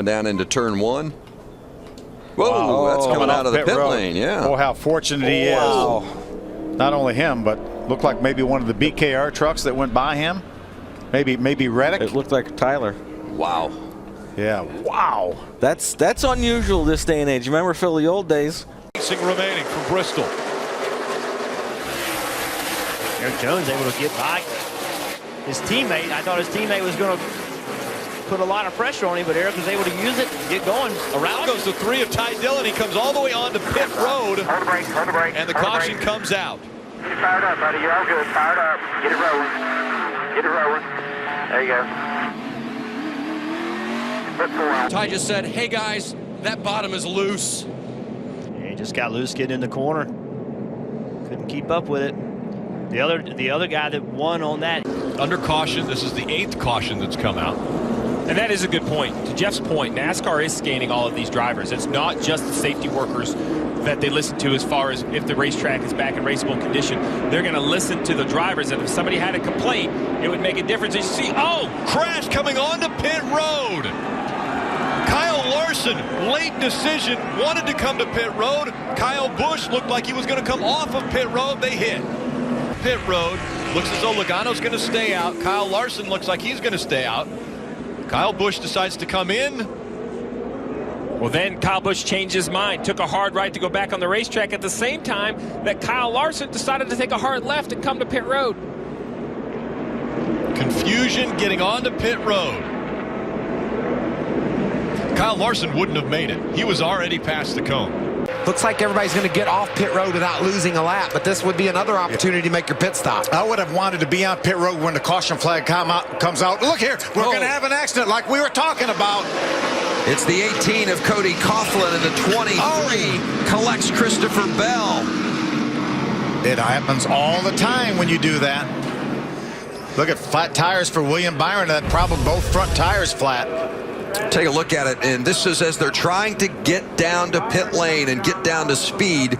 coming down into turn one. Whoa, wow. That's coming out of the pit road. lane, yeah. Oh, how fortunate he is. Not only him, but looked like maybe one of the BKR trucks that went by him. Maybe Reddick. It looked like Tyler. Wow. Yeah, wow. That's unusual this day and age. Remember, Phil, the old days. Racing remaining from Bristol. Eric Jones able to get by his teammate. I thought his teammate was going to put a lot of pressure on him, but Eric was able to use it, get going. Around goes the 3 of Ty Dillon. He comes all the way onto pit road. Hold the brake, hold the brake. And the caution comes out. Get fired up, buddy. You're all good. Fired up. Get it rolling. Get it rolling. There you go. Put 4 out. Ty just said, hey guys, that bottom is loose. Yeah, he just got loose getting in the corner. Couldn't keep up with it. The other guy that won on that. Under caution. This is the 8th caution that's come out. And that is a good point. To Jeff's point, NASCAR is scanning all of these drivers. It's not just the safety workers that they listen to as far as if the racetrack is back in raceable condition. They're going to listen to the drivers, and if somebody had a complaint, it would make a difference. You see, Crash coming onto pit road. Kyle Larson, late decision, wanted to come to pit road. Kyle Busch looked like he was going to come off of pit road. They hit. Pit road. Looks as though Logano's going to stay out. Kyle Larson looks like he's going to stay out. Kyle Busch decides to come in. Well, then Kyle Busch changed his mind, took a hard right to go back on the racetrack at the same time that Kyle Larson decided to take a hard left and come to pit road. Confusion getting onto pit road. Kyle Larson wouldn't have made it. He was already past the cone. Looks like everybody's going to get off pit road without losing a lap, but this would be another opportunity to make your pit stop. I would have wanted to be on pit road when the caution flag comes out. Look here, we're going to have an accident like we were talking about. It's the 18 of Cody Coughlin, and the 23 collects Christopher Bell. It happens all the time when you do that. Look at flat tires for William Byron. That probably both front tires flat. Take a look at it, and this is as they're trying to get down to pit lane and get down to speed.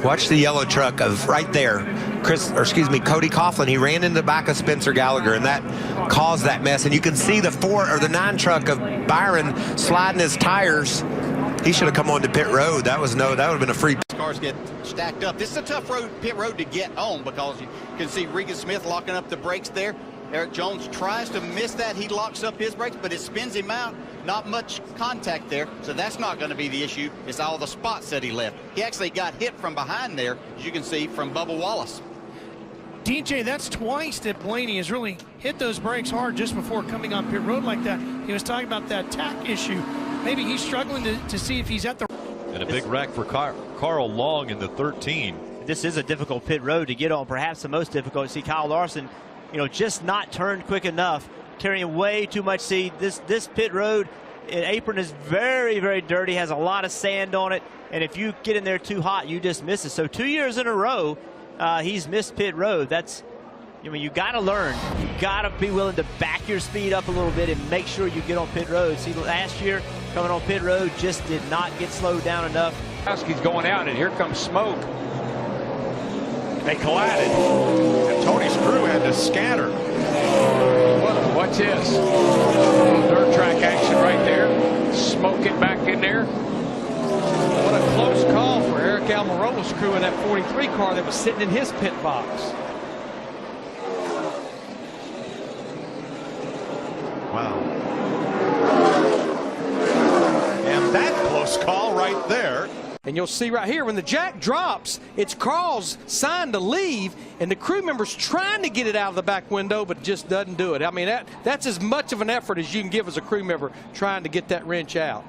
Watch the yellow truck of right there. Cody Coughlin. He ran into the back of Spencer Gallagher, and that caused that mess. And you can see the 9 truck of Byron sliding his tires. He should have come on to pit road. That would have been a free. Cars get stacked up. This is a tough pit road to get on because you can see Regan Smith locking up the brakes there. Eric Jones tries to miss that. He locks up his brakes, but it spins him out. Not much contact there, so that's not going to be the issue. It's all the spots that he left. He actually got hit from behind there, as you can see, from Bubba Wallace. DJ, that's twice that Blaney has really hit those brakes hard just before coming on pit road like that. He was talking about that tack issue. Maybe he's struggling to see if he's at the... And a big wreck for Carl Long in the 13. This is a difficult pit road to get on, perhaps the most difficult. You see Kyle Larson, just not turned quick enough, carrying way too much speed. This pit road apron is very, very dirty, has a lot of sand on it, and if you get in there too hot, you just miss it. So 2 years in a row, he's missed pit road. That's, you got to learn. You got to be willing to back your speed up a little bit and make sure you get on pit road. See, last year coming on pit road just did not get slowed down enough. He's going out, and here comes smoke. They collided, and Tony's crew had to scatter. Watch this. Dirt track action right there. Smoking back in there. What a close call for Eric Almirola's crew in that 43 car that was sitting in his pit box. Wow. And that close call right there. And you'll see right here, when the jack drops, it's Carl's sign to leave, and the crew member's trying to get it out of the back window, but just doesn't do it. I mean, that's as much of an effort as you can give as a crew member trying to get that wrench out.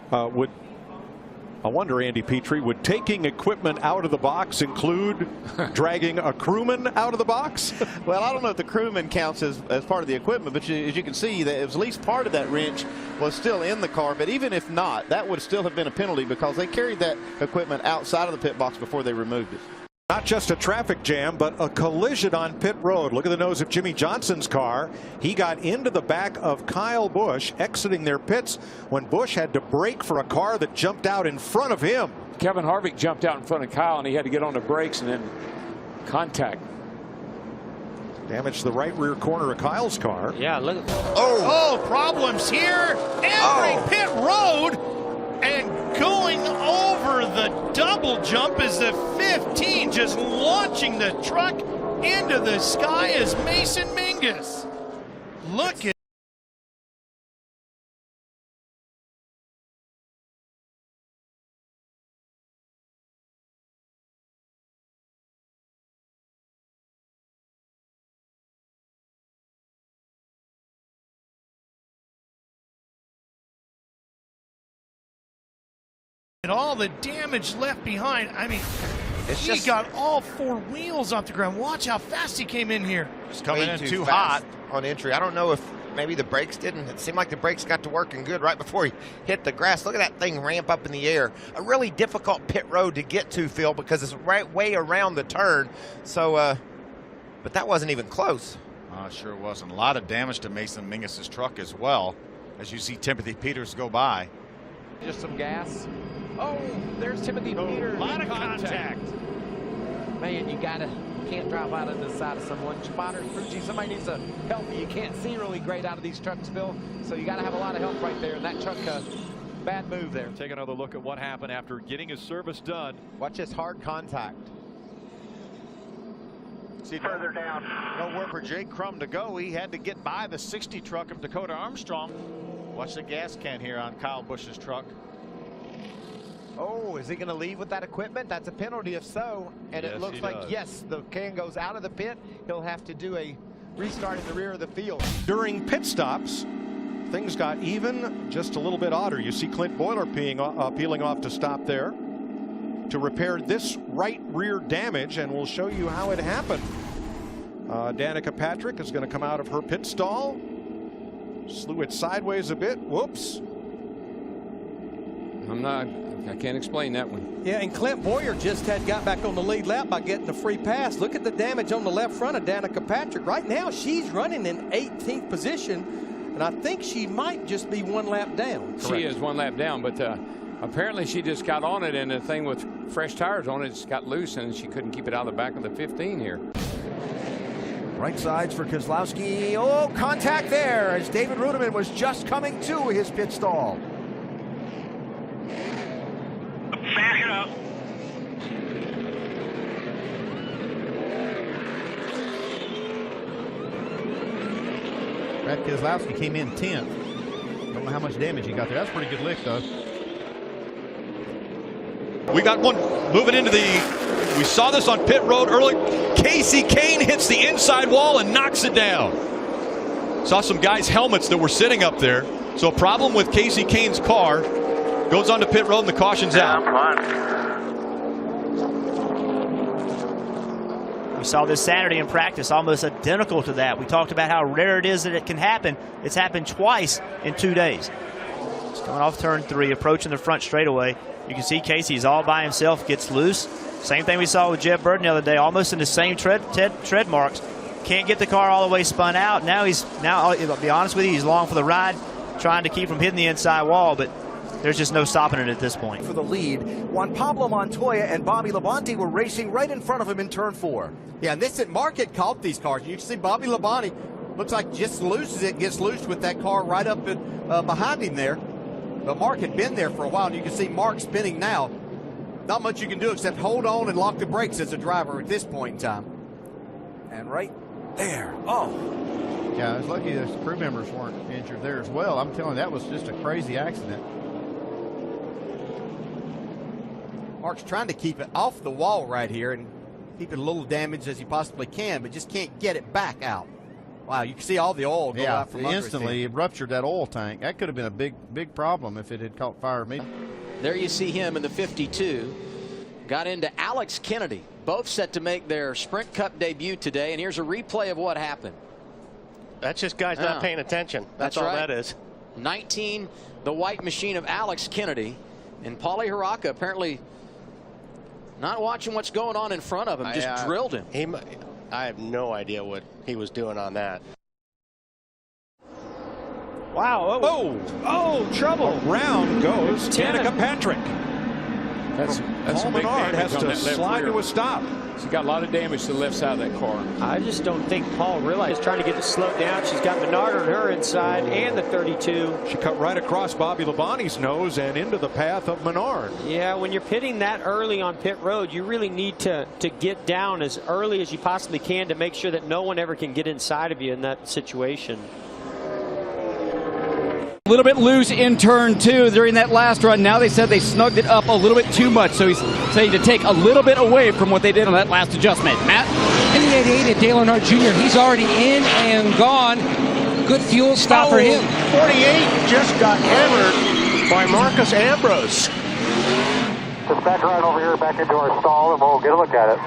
I wonder, Andy Petrie, would taking equipment out of the box include dragging a crewman out of the box? Well, I don't know if the crewman counts as part of the equipment, but as you can see, that at least part of that wrench was still in the car. But even if not, that would still have been a penalty because they carried that equipment outside of the pit box before they removed it. Not just a traffic jam, but a collision on pit road. Look at the nose of Jimmy Johnson's car. He got into the back of Kyle Busch exiting their pits when Busch had to brake for a car that jumped out in front of him. Kevin Harvick jumped out in front of Kyle, and he had to get on the brakes and then contact. Damaged the right rear corner of Kyle's car. Yeah, look. Oh, problems here. Every pit road and going over the double jump is the 15, just launching the truck into the sky is Mason Mingus. Look at all the damage left behind. I mean, he got all four wheels off the ground. Watch how fast he came in here. It's coming in too hot on entry. I don't know if maybe the brakes didn't. It seemed like the brakes got to working good right before he hit the grass. Look at that thing ramp up in the air. A really difficult pit road to get to, Phil, because it's right way around the turn. So, but that wasn't even close. Sure wasn't. A lot of damage to Mason Mingus' truck as well, as you see Timothy Peters go by. Just some gas. Oh, there's Timothy Peters. A lot of contact. Man, you can't drive out of the side of someone. Spotter, crew chief, somebody needs to help you. You can't see really great out of these trucks, Phil. So you got to have a lot of help right there. And that truck, bad move there. Take another look at what happened after getting his service done. Watch this hard contact. See, further down. Nowhere for Jake Crum to go. He had to get by the 60 truck of Dakota Armstrong. Watch the gas can here on Kyle Busch's truck. Oh, is he going to leave with that equipment? That's a penalty if so. And Yes, it looks like, yes, the can goes out of the pit. He'll have to do a restart in the rear of the field. During pit stops, things got even just a little bit odder. You see Clint Boiler peeling off to stop there to repair this right rear damage, and we'll show you how it happened. Danica Patrick is going to come out of her pit stall. Slew it sideways a bit. Whoops. I can't explain that one. Yeah, and Clint Boyer just got back on the lead lap by getting a free pass. Look at the damage on the left front of Danica Patrick. Right now, she's running in 18th position, and I think she might just be one lap down. Correct. She is one lap down, but apparently she just got on it, and the thing with fresh tires on it just got loose, and she couldn't keep it out of the back of the 15 here. Right sides for Keselowski. Oh, contact there as David Ruderman was just coming to his pit stall. Back it up. Brad Keselowski came in 10th. Don't know how much damage he got there. That's a pretty good lick, though. We got one moving into we saw this on pit road early. Casey Kane hits the inside wall and knocks it down. Saw some guys' helmets that were sitting up there. So a problem with Casey Kane's car. Goes on to pit road and the caution's out. We saw this Saturday in practice, almost identical to that. We talked about how rare it is that it can happen. It's happened twice in 2 days. It's coming off turn 3, approaching the front straightaway. You can see Casey's all by himself, gets loose. Same thing we saw with Jeb Burton the other day, almost in the same tread marks. Can't get the car all the way spun out. Now I'll be honest with you, he's long for the ride, trying to keep from hitting the inside wall, but there's just no stopping it at this point. For the lead, Juan Pablo Montoya and Bobby Labonte were racing right in front of him in turn 4. Yeah, and this at Mark had caught these cars. You can see Bobby Labonte looks like just loses it, gets loose with that car right up behind him there. But Mark had been there for a while, and you can see Mark spinning now. Not much you can do except hold on and lock the brakes as a driver at this point in time. And right there. Oh. Yeah, I was lucky the crew members weren't injured there as well. I'm telling you, that was just a crazy accident. Mark's trying to keep it off the wall right here and keep it a little damaged as he possibly can, but just can't get it back out. Wow, you can see all the oil go out from under instantly it ruptured that oil tank. That could have been a big problem if it had caught fire immediately. There you see him in the 52. Got into Alex Kennedy. Both set to make their Sprint Cup debut today, and here's a replay of what happened. That's just guys not paying attention. That's all right. that is. 19, the white machine of Alex Kennedy. And Paulie Haraka apparently not watching what's going on in front of him, just drilled him. I have no idea what he was doing on that. Wow. Oh, trouble. Around goes Danica Patrick. That's Paul some big Menard damage has on to that left slide rear. to a stop. She got a lot of damage to the left side of that car. I just don't think Paul realized trying to get it slowed down. She's got Menard on her inside and the 32. She cut right across Bobby Labonte's nose and into the path of Menard. Yeah, when you're pitting that early on pit road, you really need to get down as early as you possibly can to make sure that no one ever can get inside of you in that situation. A little bit loose in turn two during that last run. Now they said they snugged it up a little bit too much, so he's saying to take a little bit away from what they did on that last adjustment. Matt? In the 88 at Dale Earnhardt Jr., he's already in and gone. Good fuel stop for him. 48 just got hammered by Marcus Ambrose. Just back around over here, back into our stall, and we'll get a look at it.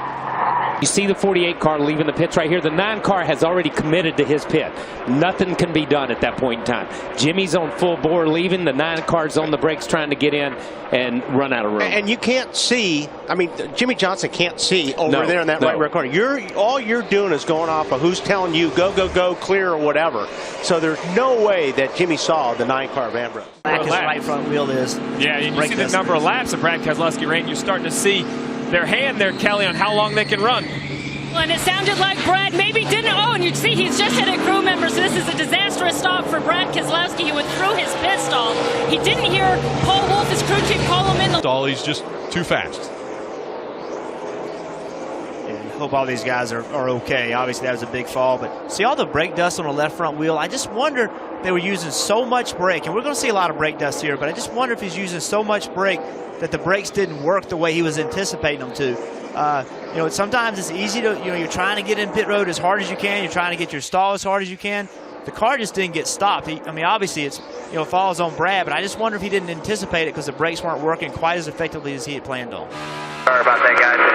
You see the 48 car leaving the pits right here. The 9 car has already committed to his pit. Nothing can be done at that point in time. Jimmy's on full bore leaving. The 9 car's on the brakes trying to get in and run out of room. And you can't see, I mean, Jimmy Johnson can't see over there in that right rear corner. All you're doing is going off of who's telling you go, go, go, clear or whatever. So there's no way that Jimmy saw the 9 car of Ambrose. Back his right front wheel is. Yeah, you see the number of laps that Brad Keselowski ran. You're starting to see their hand there, Kelly, on how long they can run. Well, and it sounded like Brad maybe didn't. Oh, and you see he's just hit a crew member, so this is a disastrous stop for Brad Keselowski. He went through his pit stall. He didn't hear Paul Wolf, his crew chief, call him in the stall. He's just too fast. And hope all these guys are okay. Obviously, that was a big fall, but see all the brake dust on the left front wheel. I just wonder they were using so much brake, and we're going to see a lot of brake dust here, but I just wonder if he's using so much brake that the brakes didn't work the way he was anticipating them to. You know, sometimes it's easy to, you're trying to get in pit road as hard as you can. You're trying to get your stall as hard as you can. The car just didn't get stopped. I mean, obviously it's, falls on Brad, but I just wonder if he didn't anticipate it because the brakes weren't working quite as effectively as he had planned on. Sorry about that, guys.